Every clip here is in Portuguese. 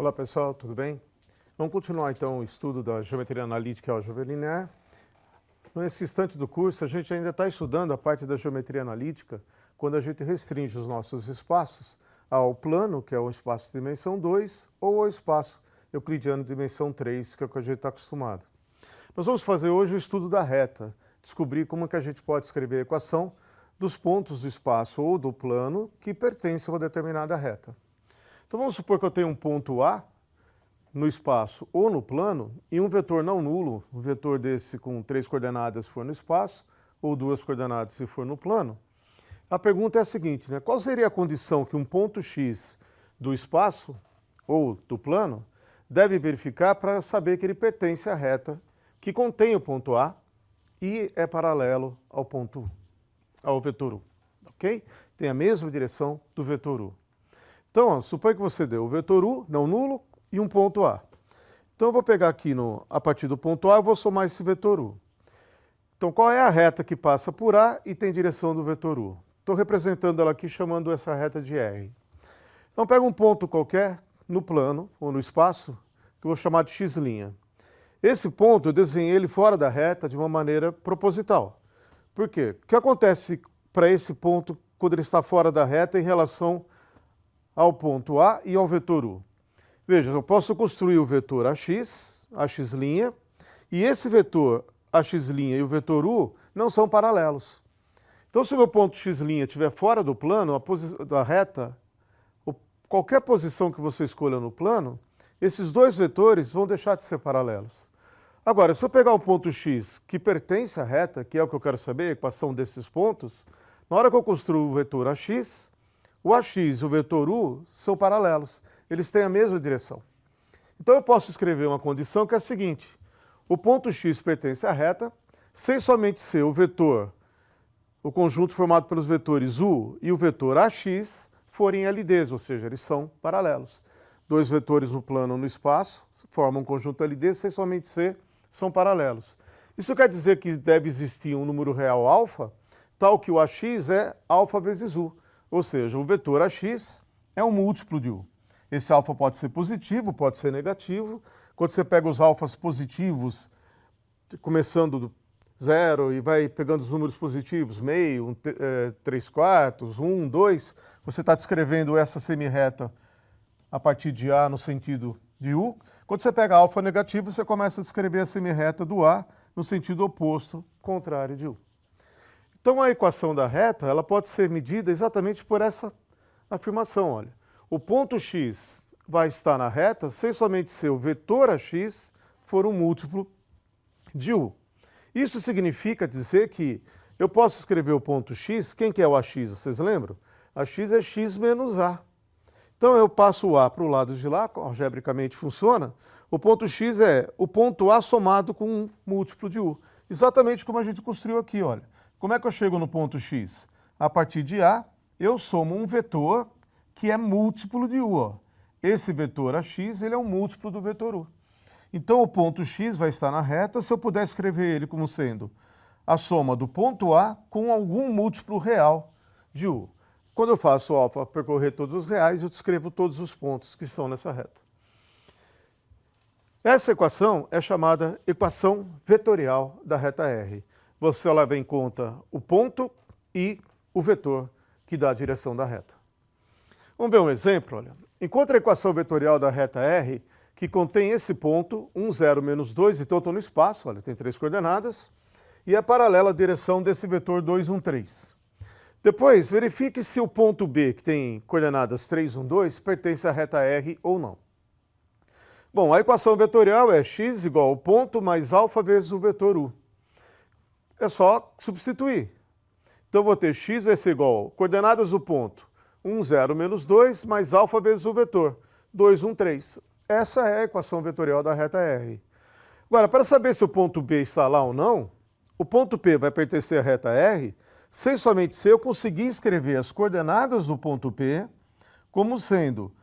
Olá pessoal, tudo bem? Vamos continuar então o estudo da geometria analítica e álgebra linear. Nesse instante do curso, a gente ainda está estudando a parte da geometria analítica, quando a gente restringe os nossos espaços ao plano, que é o espaço de dimensão 2, ou ao espaço euclidiano de dimensão 3, que é o que a gente está acostumado. Nós vamos fazer hoje o estudo da reta, descobrir como é que a gente pode escrever a equação dos pontos do espaço ou do plano que pertencem a uma determinada reta. Então vamos supor que eu tenho um ponto A no espaço ou no plano e um vetor não nulo, um vetor desse com 3 coordenadas se for no espaço ou 2 coordenadas se for no plano. A pergunta é a seguinte, né? Qual seria a condição que um ponto X do espaço ou do plano deve verificar para saber que ele pertence à reta que contém o ponto A e é paralelo ao vetor U, ok? Tem a mesma direção do vetor U. Então, suponha que você deu o vetor U, não nulo, e um ponto A. Então, eu vou pegar aqui, a partir do ponto A, eu vou somar esse vetor U. Então, qual é a reta que passa por A e tem direção do vetor U? Estou representando ela aqui, chamando essa reta de R. Então, pega um ponto qualquer no plano, ou no espaço, que eu vou chamar de X'. Esse ponto, eu desenhei ele fora da reta de uma maneira proposital. Por quê? O que acontece para esse ponto quando ele está fora da reta em relação ao ponto A e ao vetor U? Veja, eu posso construir o vetor AX, e esse vetor AX' e o vetor U não são paralelos. Então, se o meu ponto X' estiver fora do plano, da reta, qualquer posição que você escolha no plano, esses dois vetores vão deixar de ser paralelos. Agora, se eu pegar um ponto X que pertence à reta, que é o que eu quero saber, a equação desses pontos, na hora que eu construo o vetor AX, o AX e o vetor U são paralelos, eles têm a mesma direção. Então eu posso escrever uma condição que é a seguinte: o ponto X pertence à reta, sem somente ser o vetor, o conjunto formado pelos vetores U e o vetor AX forem LDs, ou seja, eles são paralelos. Dois vetores no plano ou no espaço formam um conjunto LD, sem somente ser, são paralelos. Isso quer dizer que deve existir um número real alfa, tal que o AX é alfa vezes U. Ou seja, o vetor AX é um múltiplo de U. Esse alfa pode ser positivo, pode ser negativo. Quando você pega os alfas positivos, começando do 0 e vai pegando os números positivos, meio, 3/4, 1, 2, você está descrevendo essa semirreta a partir de A no sentido de U. Quando você pega alfa negativo, você começa a descrever a semirreta do A no sentido oposto, contrário de U. Então, a equação da reta ela pode ser medida exatamente por essa afirmação. Olha, o ponto X vai estar na reta sem somente ser o vetor AX for um múltiplo de U. Isso significa dizer que eu posso escrever o ponto X, quem que é o AX, vocês lembram? AX é X menos A. Então, eu passo o A para o lado de lá, algebricamente funciona. O ponto X é o ponto A somado com um múltiplo de U. Exatamente como a gente construiu aqui, olha. Como é que eu chego no ponto X? A partir de A, eu somo um vetor que é múltiplo de U. Ó. Esse vetor AX ele é um múltiplo do vetor U. Então, o ponto X vai estar na reta se eu puder escrever ele como sendo a soma do ponto A com algum múltiplo real de U. Quando eu faço o alfa percorrer todos os reais, eu descrevo todos os pontos que estão nessa reta. Essa equação é chamada equação vetorial da reta R. Você leva em conta o ponto e o vetor que dá a direção da reta. Vamos ver um exemplo, olha. Encontre a equação vetorial da reta R que contém esse ponto, 1, 0, menos 2, então eu estou no espaço, olha, tem 3 coordenadas, e é paralela à direção desse vetor 2, 1, 3. Depois, verifique se o ponto B, que tem coordenadas 3, 1, 2, pertence à reta R ou não. Bom, a equação vetorial é x igual ao ponto mais alfa vezes o vetor U. É só substituir. Então, eu vou ter x vai ser igual a coordenadas do ponto 1, 0, menos 2, mais alfa vezes o vetor 2, 1, 3. Essa é a equação vetorial da reta R. Agora, para saber se o ponto B está lá ou não, o ponto P vai pertencer à reta R, sem somente ser eu conseguir escrever as coordenadas do ponto P como sendo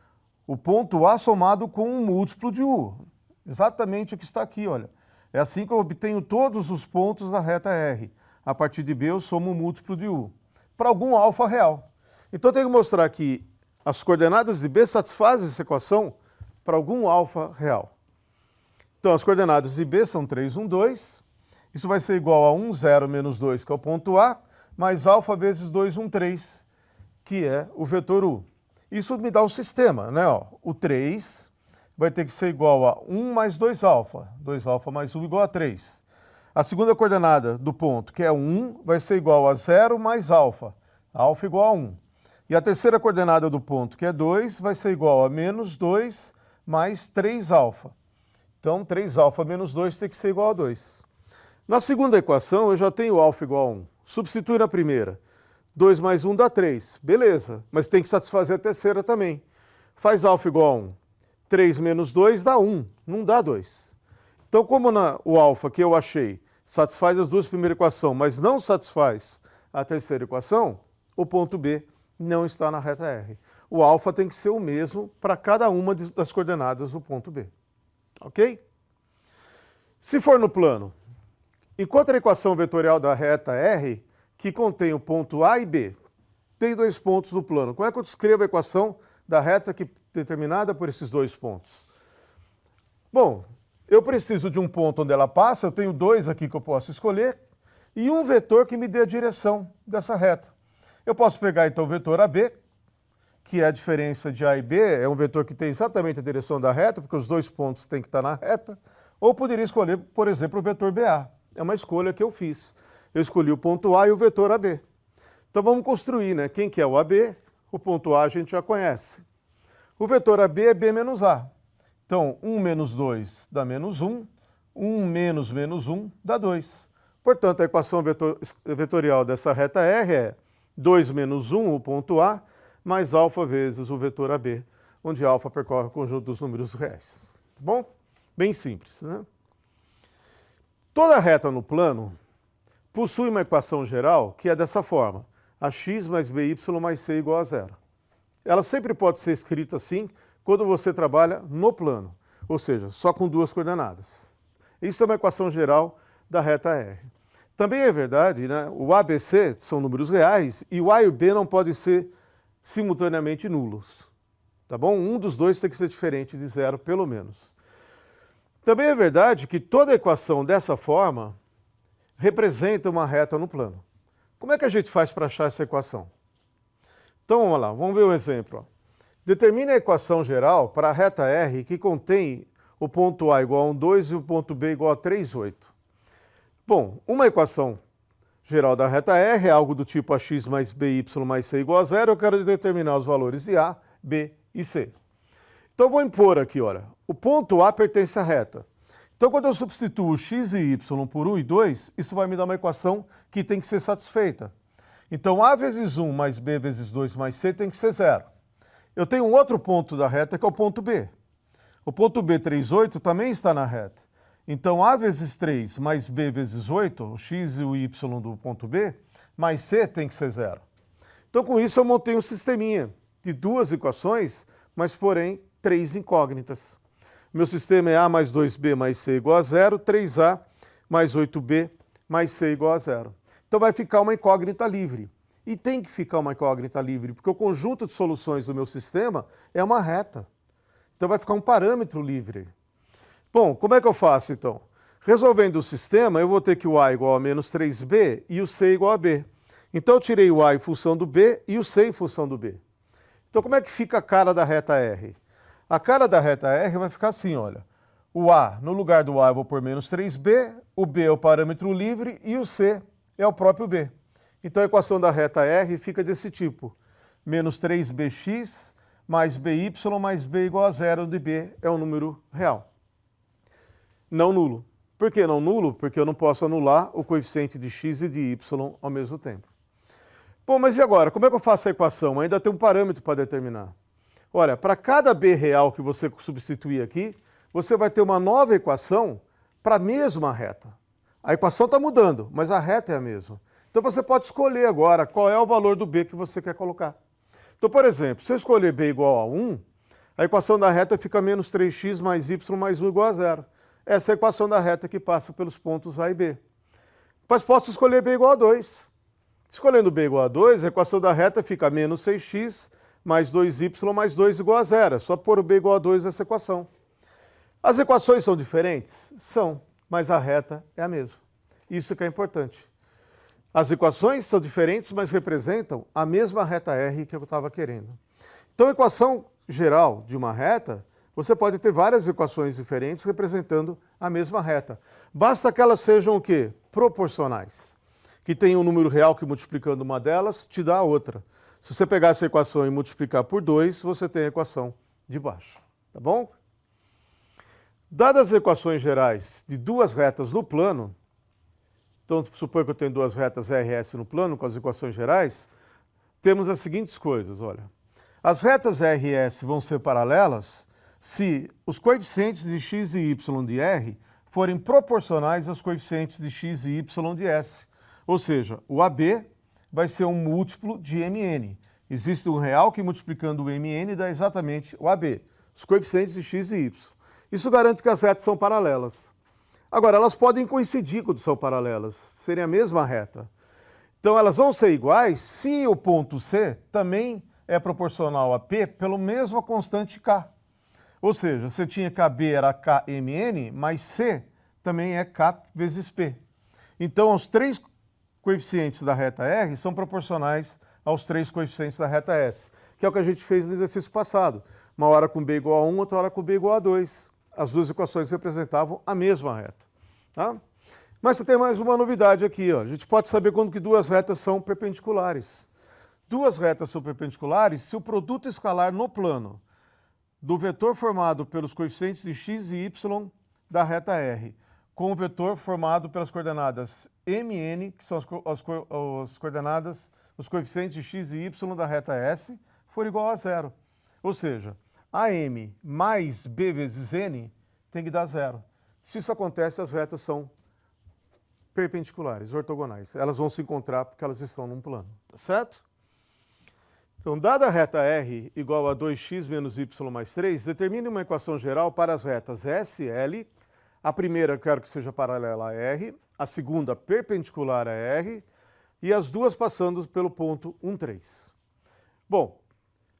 o ponto A somado com um múltiplo de U. Exatamente o que está aqui, olha. É assim que eu obtenho todos os pontos da reta R. A partir de B eu somo um múltiplo de U. Para algum alfa real. Então eu tenho que mostrar que as coordenadas de B satisfazem essa equação para algum alfa real. Então, as coordenadas de B são 3, 1, 2. Isso vai ser igual a 1, 0, menos 2, que é o ponto A, mais alfa vezes 2, 1, 3, que é o vetor U. Isso me dá um sistema, né? Ó, o 3 vai ter que ser igual a 1 mais 2 alfa. 2 alfa mais 1 igual a 3. A segunda coordenada do ponto, que é 1, vai ser igual a 0 mais alfa. Alfa igual a 1. E a terceira coordenada do ponto, que é 2, vai ser igual a menos 2 mais 3 alfa. Então, 3 alfa menos 2 tem que ser igual a 2. Na segunda equação, eu já tenho alfa igual a 1. Substitui na primeira. 2 mais 1 dá 3. Beleza, mas tem que satisfazer a terceira também. Faz alfa igual a 1. 3 menos 2 dá 1, não dá 2. Então, como o alfa que eu achei satisfaz as duas primeiras equações, mas não satisfaz a terceira equação, o ponto B não está na reta R. O alfa tem que ser o mesmo para cada uma das coordenadas do ponto B. Ok? Se for no plano, encontre a equação vetorial da reta R que contém o ponto A e B. Tem dois pontos no plano. Como é que eu descrevo a equação da reta determinada por esses dois pontos? Bom, eu preciso de um ponto onde ela passa, eu tenho dois aqui que eu posso escolher, e um vetor que me dê a direção dessa reta. Eu posso pegar então o vetor AB, que é a diferença de A e B, é um vetor que tem exatamente a direção da reta, porque os dois pontos têm que estar na reta, ou poderia escolher, por exemplo, o vetor BA. É uma escolha que eu fiz. Eu escolhi o ponto A e o vetor AB. Então vamos construir, né? Quem que é o AB? O ponto A a gente já conhece. O vetor AB é B menos A. Então, 1 menos 2 dá menos 1, 1 menos menos 1 dá 2. Portanto, a equação vetorial dessa reta R é 2 menos 1, o ponto A, mais alfa vezes o vetor AB, onde alfa percorre o conjunto dos números reais. Tá bom? Bem simples, né? Toda reta no plano possui uma equação geral que é dessa forma: ax mais by mais c igual a zero. Ela sempre pode ser escrita assim quando você trabalha no plano, ou seja, só com duas coordenadas. Isso é uma equação geral da reta R. Também é verdade, né? O A, B, C são números reais e o A e o B não podem ser simultaneamente nulos. Tá bom? Um dos dois tem que ser diferente de zero, pelo menos. Também é verdade que toda equação dessa forma representa uma reta no plano. Como é que a gente faz para achar essa equação? Então vamos lá, vamos ver um exemplo. Ó. Determine a equação geral para a reta R que contém o ponto A igual a 1,2 e o ponto B igual a 3,8. Bom, uma equação geral da reta R é algo do tipo ax mais by mais c igual a zero. Eu quero determinar os valores de A, B e C. Então eu vou impor aqui, olha, o ponto A pertence à reta. Então quando eu substituo x e y por 1 e 2, isso vai me dar uma equação que tem que ser satisfeita. Então A vezes 1 mais B vezes 2 mais C tem que ser zero. Eu tenho um outro ponto da reta que é o ponto B. O ponto B, 3,8, também está na reta. Então A vezes 3 mais B vezes 8, o x e o y do ponto B, mais C tem que ser zero. Então com isso eu montei um sisteminha de duas equações, mas porém três incógnitas. Meu sistema é A mais 2B mais C igual a zero, 3A mais 8B mais C igual a zero. Então vai ficar uma incógnita livre. E tem que ficar uma incógnita livre, porque o conjunto de soluções do meu sistema é uma reta. Então vai ficar um parâmetro livre. Bom, como é que eu faço então? Resolvendo o sistema, eu vou ter que o A igual a menos 3B e o C igual a B. Então eu tirei o A em função do B e o C em função do B. Então como é que fica a cara da reta R? A cara da reta R vai ficar assim, olha. O A, no lugar do A eu vou pôr menos 3B, o B é o parâmetro livre e o C é o próprio B. Então a equação da reta R fica desse tipo. Menos 3bx mais by mais b igual a zero, onde b é um número real. Não nulo. Por que não nulo? Porque eu não posso anular o coeficiente de x e de y ao mesmo tempo. Bom, mas e agora? Como é que eu faço a equação? Ainda tem um parâmetro para determinar. Olha, para cada b real que você substituir aqui, você vai ter uma nova equação para a mesma reta. A equação está mudando, mas a reta é a mesma. Então você pode escolher agora qual é o valor do b que você quer colocar. Então, por exemplo, se eu escolher b igual a 1, a equação da reta fica menos 3x mais y mais 1 igual a zero. Essa é a equação da reta que passa pelos pontos A e B. Mas posso escolher b igual a 2. Escolhendo b igual a 2, a equação da reta fica menos 6x mais 2y mais 2 igual a 0. É só pôr o b igual a 2 nessa equação. As equações são diferentes? São, mas a reta é a mesma. Isso que é importante. As equações são diferentes, mas representam a mesma reta R que eu estava querendo. Então, a equação geral de uma reta, você pode ter várias equações diferentes representando a mesma reta. Basta que elas sejam o quê? Proporcionais. Que tem um número real que multiplicando uma delas te dá a outra. Se você pegar essa equação e multiplicar por 2, você tem a equação de baixo. Tá bom? Dadas as equações gerais de duas retas no plano, então supor que eu tenho duas retas RS no plano com as equações gerais, temos as seguintes coisas, olha. As retas RS vão ser paralelas se os coeficientes de x e y de R forem proporcionais aos coeficientes de x e y de S. Ou seja, o AB vai ser um múltiplo de MN. Existe um real que multiplicando o MN dá exatamente o AB, os coeficientes de x e y. Isso garante que as retas são paralelas. Agora, elas podem coincidir quando são paralelas, serem a mesma reta. Então, elas vão ser iguais se o ponto C também é proporcional a P pela mesma constante K. Ou seja, você tinha que AB era KMN, mas C também é K vezes P. Então, os três coeficientes da reta R são proporcionais aos três coeficientes da reta S, que é o que a gente fez no exercício passado. Uma hora com B igual a 1, outra hora com B igual a 2. As duas equações representavam a mesma reta. Tá? Mas você tem mais uma novidade aqui. Ó. A gente pode saber quando que duas retas são perpendiculares. Duas retas são perpendiculares se o produto escalar no plano do vetor formado pelos coeficientes de x e y da reta R com o vetor formado pelas coordenadas MN, que são as coordenadas, os coeficientes de x e y da reta S, for igual a zero. Ou seja, AM mais B vezes N tem que dar zero. Se isso acontece, as retas são perpendiculares, ortogonais. Elas vão se encontrar porque elas estão num plano, tá certo? Então, dada a reta R igual a 2x menos y mais 3, determine uma equação geral para as retas S e L. A primeira eu quero que seja paralela a R, a segunda perpendicular a R e as duas passando pelo ponto 1, 3. Bom,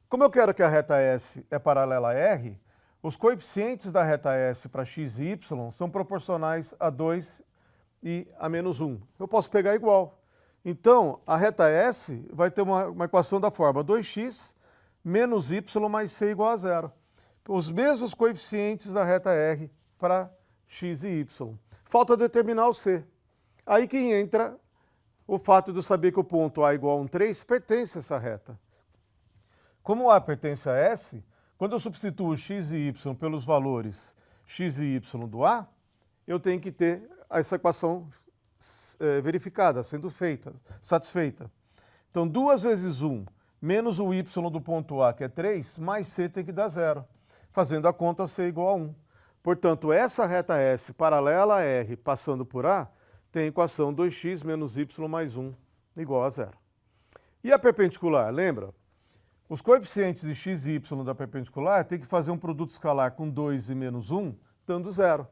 como eu quero que a reta S é paralela a R, os coeficientes da reta S para x e y são proporcionais a 2 e a menos 1. Eu posso pegar igual. Então, a reta S vai ter uma equação da forma 2x menos y mais c igual a zero. Os mesmos coeficientes da reta R para x e y. Falta determinar o c. Aí que entra o fato de eu saber que o ponto A igual a 1, 3 pertence a essa reta. Como A pertence a S, quando eu substituo x e y pelos valores x e y do A, eu tenho que ter essa equação verificada, sendo satisfeita. Então, 2 vezes 1 menos o y do ponto A, que é 3, mais c tem que dar zero. Fazendo a conta, c igual a 1. Portanto, essa reta S paralela a R, passando por A, tem a equação 2x menos y mais 1 igual a zero. E a perpendicular, lembra? Os coeficientes de x e y da perpendicular tem que fazer um produto escalar com 2 e menos 1, dando zero.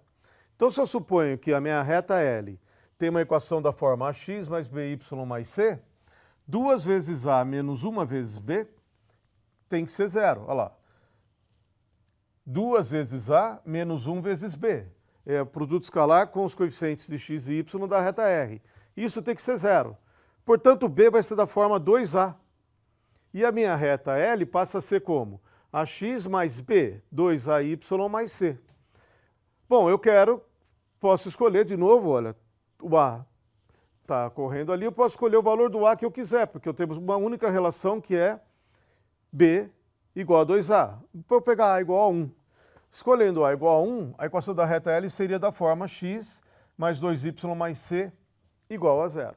Então, se eu suponho que a minha reta L tem uma equação da forma ax mais by mais c, 2 vezes a menos 1 vezes b tem que ser zero. Olha lá. 2 vezes a menos 1 vezes b. É o produto escalar com os coeficientes de x e y da reta R. Isso tem que ser zero. Portanto, b vai ser da forma 2a. E a minha reta L passa a ser como? Ax mais b, 2ay mais c. Bom, posso escolher de novo, olha, o A está correndo ali, eu posso escolher o valor do A que eu quiser, porque eu tenho uma única relação que é B igual a 2A. Para eu pegar A igual a 1. Escolhendo A igual a 1, a equação da reta L seria da forma x mais 2y mais c igual a zero.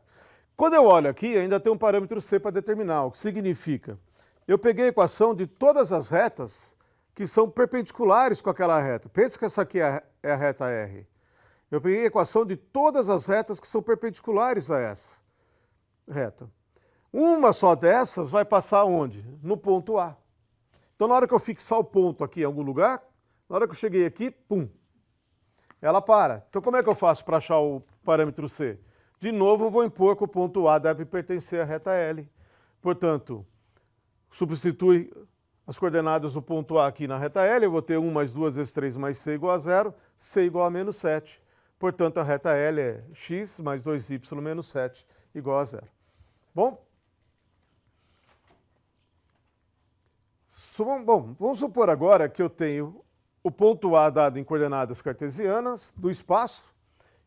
Quando eu olho aqui, ainda tem um parâmetro c para determinar, o que significa? Eu peguei a equação de todas as retas que são perpendiculares com aquela reta. Pensa que essa aqui é a reta R. Eu peguei a equação de todas as retas que são perpendiculares a essa reta. Uma só dessas vai passar onde? No ponto A. Então, na hora que eu fixar o ponto aqui em algum lugar, na hora que eu cheguei aqui, pum, ela para. Então, como é que eu faço para achar o parâmetro C? De novo, eu vou impor que o ponto A deve pertencer à reta L. Portanto, substitui as coordenadas do ponto A aqui na reta L, eu vou ter 1 mais 2 vezes 3 mais C igual a 0, C igual a menos 7. Portanto, a reta L é x mais 2y menos 7 igual a 0. Bom, vamos supor agora que eu tenho o ponto A dado em coordenadas cartesianas do espaço,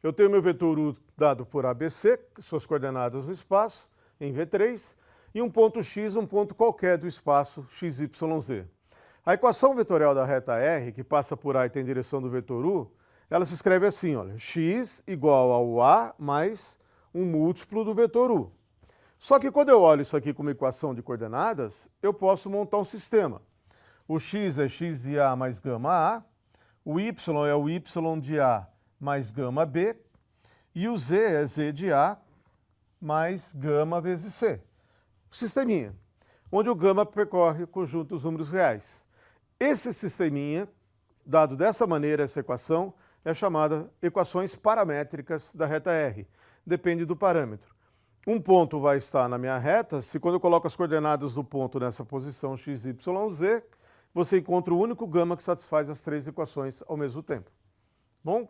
eu tenho meu vetor U dado por ABC, suas coordenadas no espaço, em V3, e um ponto X, um ponto qualquer do espaço XYZ. A equação vetorial da reta R, que passa por A e tem direção do vetor U, ela se escreve assim, olha, x igual ao A mais um múltiplo do vetor U. Só que quando eu olho isso aqui como equação de coordenadas, eu posso montar um sistema. O x é x de A mais gama A, o y é o y de A mais gama B, e o z é z de A mais gama vezes C. Sisteminha, onde o gama percorre o conjunto dos números reais. Esse sisteminha, dado dessa maneira essa equação, é chamada equações paramétricas da reta R. Depende do parâmetro. Um ponto vai estar na minha reta, se quando eu coloco as coordenadas do ponto nessa posição x, y, z, você encontra o único gama que satisfaz as três equações ao mesmo tempo. Bom?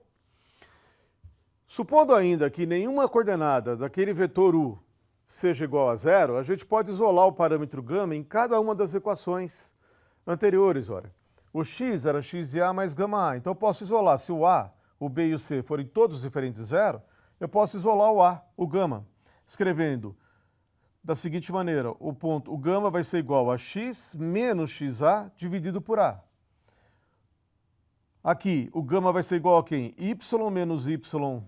Supondo ainda que nenhuma coordenada daquele vetor U seja igual a 0, a gente pode isolar o parâmetro gama em cada uma das equações anteriores. Olha. O x era x de A mais gama A, então eu posso isolar. Se o A, o B e o C forem todos diferentes de 0, eu posso isolar o A, o gama, escrevendo da seguinte maneira, o gama vai ser igual a x menos xa dividido por A. Aqui, o gama vai ser igual a quem? Y menos y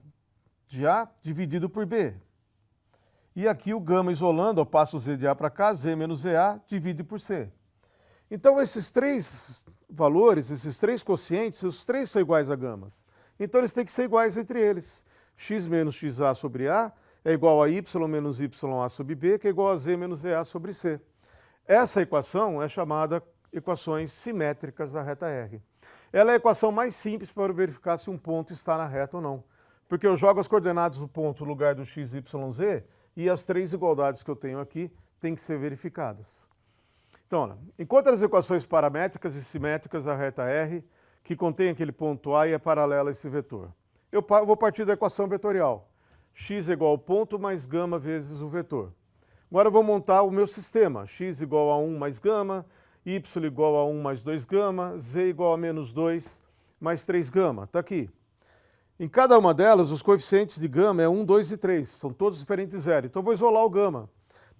de A dividido por B. E aqui o gama isolando, eu passo z de A para cá, z menos ZA divide por C. Então esses três valores, esses três quocientes, os três são iguais a gamas. Então eles têm que ser iguais entre eles. X menos xa sobre A é igual a y menos ya sobre B, que é igual a z menos ZA sobre C. Essa equação é chamada equações simétricas da reta R. Ela é a equação mais simples para verificar se um ponto está na reta ou não. Porque eu jogo as coordenadas do ponto no lugar do x, y, z e as três igualdades que eu tenho aqui têm que ser verificadas. Então, olha, encontre as equações paramétricas e simétricas da reta R que contém aquele ponto A e é paralela a esse vetor. Eu vou partir da equação vetorial. X é igual ao ponto mais gama vezes o vetor. Agora eu vou montar o meu sistema. X igual a 1 mais gama, y igual a 1 mais 2 gama, z igual a menos 2 mais 3 gama. Está aqui. Em cada uma delas, os coeficientes de gama é 1, 2 e 3. São todos diferentes de 0. Então eu vou isolar o gama.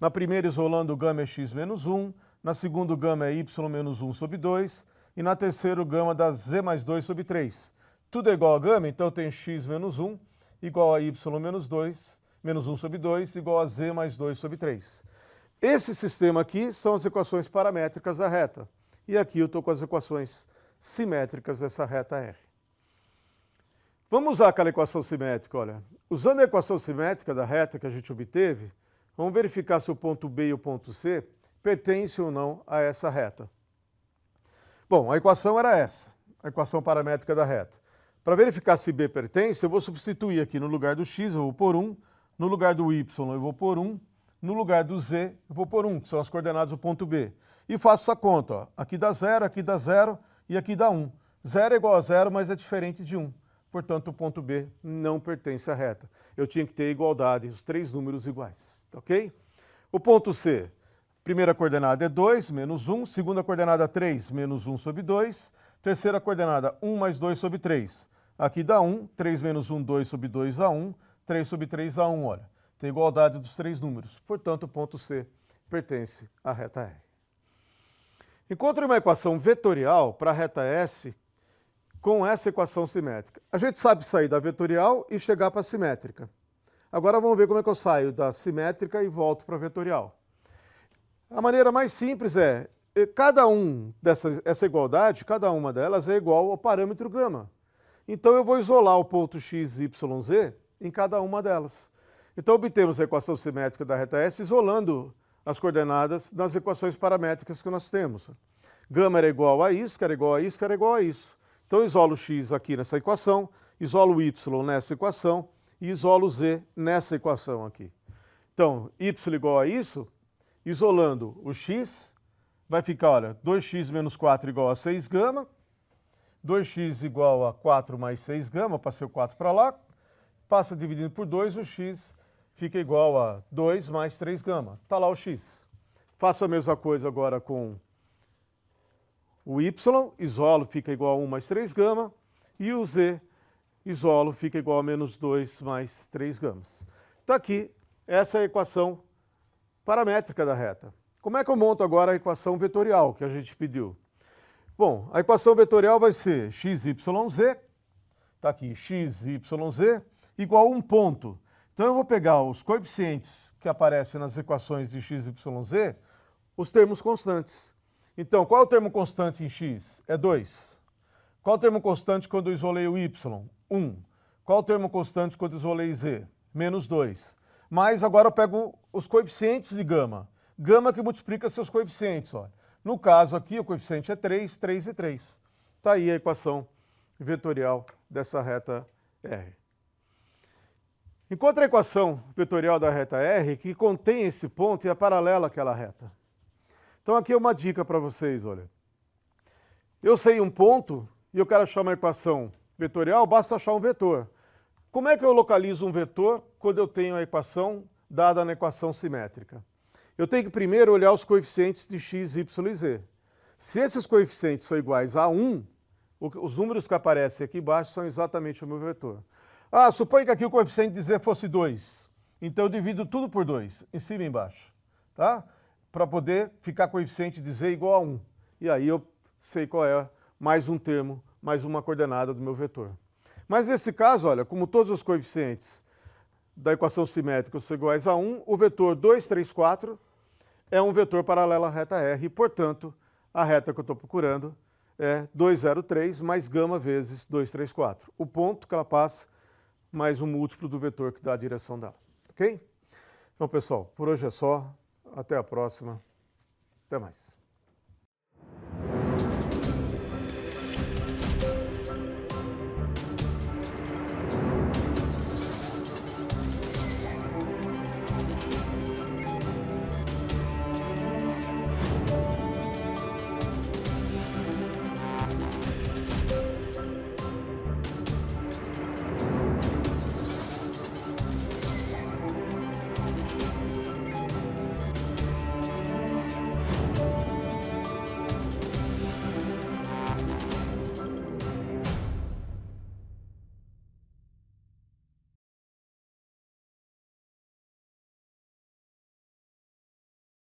Na primeira, isolando o gama é x menos 1. Na segunda, o gama é y menos 1 sobre 2. E na terceira, o gama dá z mais 2 sobre 3. Tudo é igual a gama, então eu tenho x menos 1 igual a y menos 2, menos 1 sobre 2, igual a z mais 2 sobre 3. Esse sistema aqui são as equações paramétricas da reta. E aqui eu estou com as equações simétricas dessa reta R. Vamos usar aquela equação simétrica, olha. Usando a equação simétrica da reta que a gente obteve, vamos verificar se o ponto B e o ponto C pertencem ou não a essa reta. Bom, a equação era essa, a equação paramétrica da reta. Para verificar se B pertence, eu vou substituir aqui no lugar do x, eu vou pôr 1, no lugar do y eu vou pôr 1, no lugar do z eu vou pôr 1, que são as coordenadas do ponto B. E faço essa conta, ó. Aqui dá 0 e aqui dá 1. 0 é igual a 0, mas é diferente de 1. Portanto, o ponto B não pertence à reta. Eu tinha que ter igualdade, os três números iguais, ok? O ponto C, primeira coordenada é 2, menos 1, segunda coordenada 3, menos 1 sobre 2, terceira coordenada 1 mais 2 sobre 3. Aqui dá 1, 3 menos 1, 2 sobre 2 dá 1, 3 sobre 3 dá 1, olha. Tem igualdade dos três números. Portanto, o ponto C pertence à reta R. Encontre uma equação vetorial para a reta S com essa equação simétrica. A gente sabe sair da vetorial e chegar para a simétrica. Agora vamos ver como é que eu saio da simétrica e volto para a vetorial. A maneira mais simples é, essa igualdade, cada uma delas é igual ao parâmetro gama. Então eu vou isolar o ponto x, y, z em cada uma delas. Então obtemos a equação simétrica da reta S isolando as coordenadas nas equações paramétricas que nós temos. Gama era igual a isso, que era igual a isso, que era igual a isso. Então eu isolo o x aqui nessa equação, isolo o y nessa equação e isolo o z nessa equação aqui. Então, y igual a isso, isolando o x, vai ficar, olha, 2x menos 4 igual a 6 gama, 2x igual a 4 mais 6 gama, passei o 4 para lá, passa dividindo por 2, o x fica igual a 2 mais 3 gama. Está lá o x. Faço a mesma coisa agora com o y, isolo fica igual a 1 mais 3 gama, e o z, isolo, fica igual a menos 2 mais 3 gamas. Então aqui, essa é a equação paramétrica da reta. Como é que eu monto agora a equação vetorial que a gente pediu? Bom, a equação vetorial vai ser xyz, está aqui, xyz igual a um ponto. Então eu vou pegar os coeficientes que aparecem nas equações de x, y, z, os termos constantes. Então, qual é o termo constante em x? É 2. Qual é o termo constante quando eu isolei o y? 1. Qual é o termo constante quando eu isolei z? Menos 2. Mas agora eu pego os coeficientes de gama. Gama que multiplica seus coeficientes. Olha. No caso aqui, o coeficiente é 3, 3 e 3. Está aí a equação vetorial dessa reta R. Encontre a equação vetorial da reta R que contém esse ponto e é paralela àquela reta. Então aqui é uma dica para vocês, olha. Eu sei um ponto e eu quero achar uma equação vetorial, basta achar um vetor. Como é que eu localizo um vetor quando eu tenho a equação dada na equação simétrica? Eu tenho que primeiro olhar os coeficientes de x, y e z. Se esses coeficientes são iguais a 1, os números que aparecem aqui embaixo são exatamente o meu vetor. Ah, suponha que aqui o coeficiente de z fosse 2. Então eu divido tudo por 2, em cima e embaixo. Tá? Para poder ficar coeficiente de z igual a 1. E aí eu sei qual é mais um termo, mais uma coordenada do meu vetor. Mas nesse caso, olha, como todos os coeficientes da equação simétrica são iguais a 1, o vetor 2, 3, 4 é um vetor paralelo à reta R, e, portanto, a reta que eu estou procurando é 2, 0, 3 mais gama vezes 2, 3, 4. O ponto que ela passa mais um múltiplo do vetor que dá a direção dela. Ok? Então, pessoal, por hoje é só. Até a próxima. Até mais.